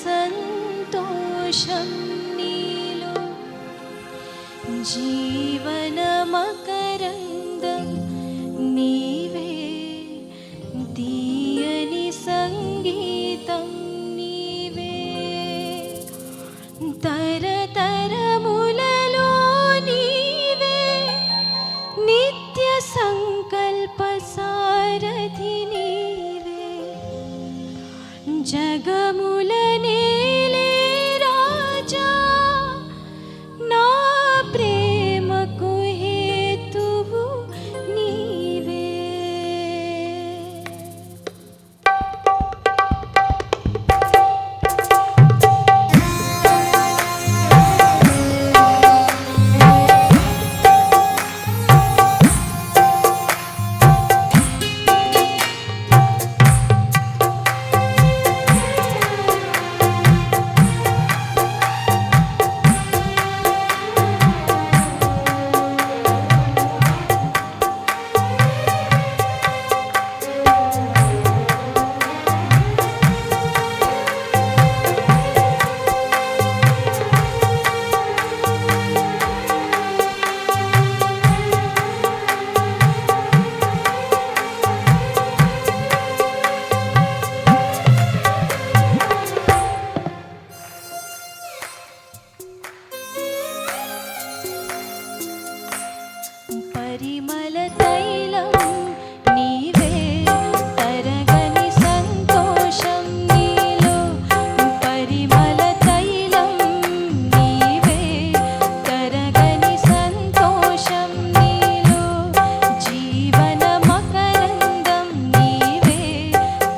సంతోషం నీలో జీవన మకరందం నీవే తీయని సంగీతం నీవే తరతరములలో నీవే నిత్య సంకల్ప సారథి నీవే జగముల నేలే రాజా నా ప్రేమకు హేతువు నీవే. పరిమళ తైలం నీవే తరగని సంతోషం నీలో పరిమళ తైలం నీవే తరగని సంతోషం నీలో జీవన మకరందం నీవే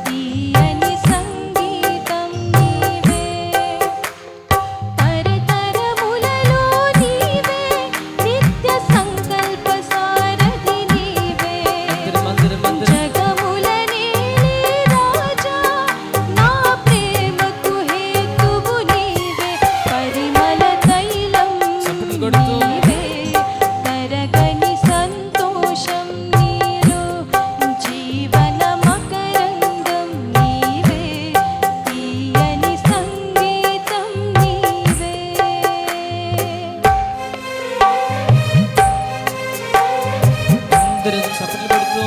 తీయని సంగీతం నీవే తరతరములలో నీవే నిత్య సంకల్ప సారథి నీవే జగముల నేలే రాజా నా ప్రేమకు హేతువు నీవే పరిమళ తైలం నీవే తరగని సంతోషం నీలో జీవన మకరందం నీవే తీయని సంగీతం నీవే. అందరూ చప్పట్లు కొడుతూ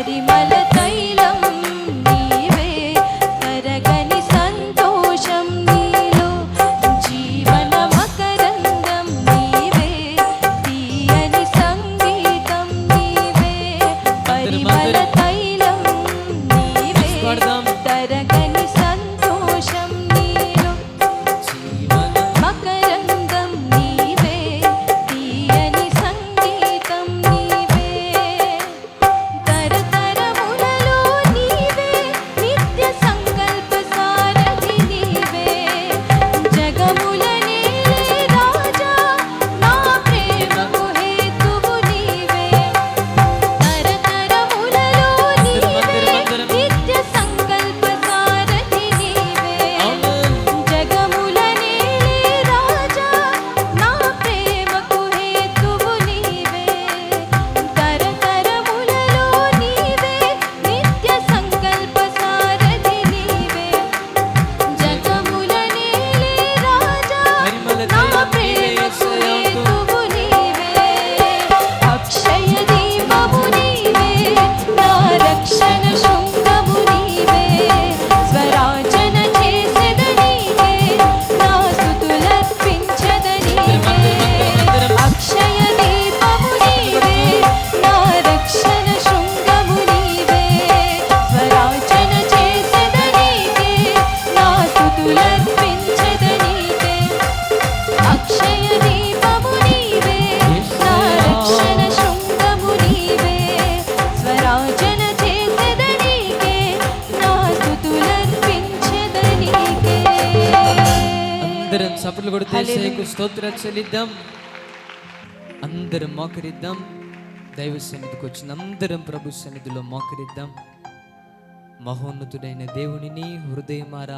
పరిమళ తైలం నీవే తరగని సంతోషం నీలో జీవన మకరందం నీవే తీయని సంగీతం నీవే పరిమళ తైలం నీవే తరగని సంతోషం నీలో మకరందం నీవే తీయని సంగీతం నీవే తరతరములలో నీవే నిత్య సంకల్ప సారథి నీవే జగముల నేలే రాజా నా ప్రేమకు హేతువు నీవే తరతరములలో నీవే నిత్య సంకల్ప సారథి నీవే జగముల నేలే రాజా నా ప్రేమకు హేతువు నీవే తరతరములలో నీవే నిత్య సంకల్ప సారథి నీవే జగముల నేలే రాజా నా ప్రేమకు హేతువు నీవే అక్షయ దీపము నీవే నా రక్షణ శృంగము నీవే స్వరాజన చేసెద నీకే నా స్తుతులర్పించెద నీకే అక్షయ దీపము నీవే నా రక్షణ శృంగము నీవే స్వరాజన చేసెద నీకే నా స్తుతులర్పించెద నీకే అక్షయ దీపము నీవే నా రక్షణ శృంగము నీవే స్వరాజన చేసెద నీకే నా స్తుతులర్పించెద నీకే. అందరం చప్పట్లు కొడుతూ యేసయ్యకు స్తోత్రాలు చెల్లిద్దాం. అందరం మోకరిద్దాం. దైవ సన్నిధికి వచ్చిన అందరం ప్రభు సన్నిధిలో మోకరిద్దాం. మహోన్నతుడైన దేవునిని హృదయమారా